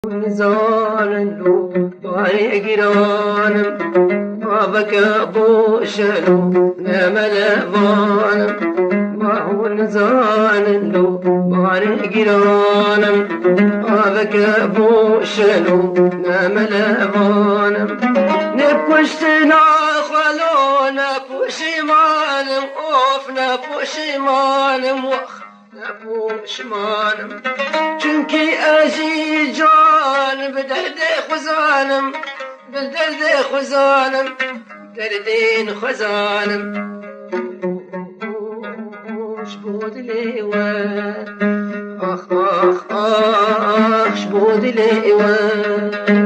زانلو باري گرانم آبك بوشلو نمل وانم معون زانلو باري گرانم آبك بوشلو نمل وانم نپشتنا خلو نپشمانم اوف نپشمانم وخ نپشمانم چونکی ازی جان به درد خزانم به درد خزانم دردین خزانم شبود لیوان آخ آخ آخ شبود لیوان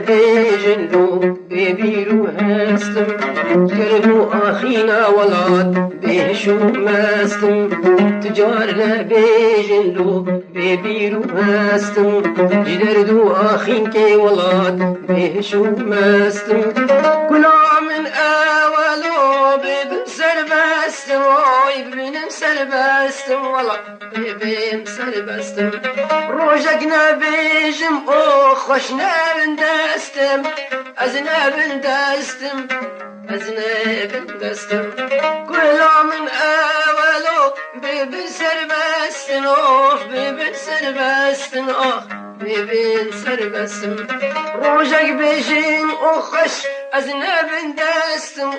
بيجنو بيبيرو هستم جربو أخينا ولاد بيشو مستم تجارنا بيجنو بيبيرو هستم جدردو أخين كي ولاد بيشو مستم كلا من أولو بيبن سربستم ببنم سربستم والله ببنم سربستم روجك نبيجم خوش نبن دستم از نبن دستم از نبن دستم كلا من أولو ببن سربستن ببن سربستن ببن سربستم روجك بيجم خوش از نبن دستم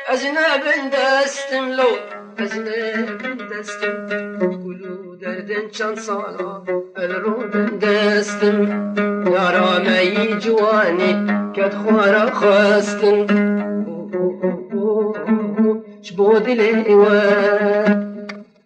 از نبن دستم لو از نبن دستم گلو دردن چند سالا الرودن دستم یارامه جوانی کد خوارا خواستن شبود لیوان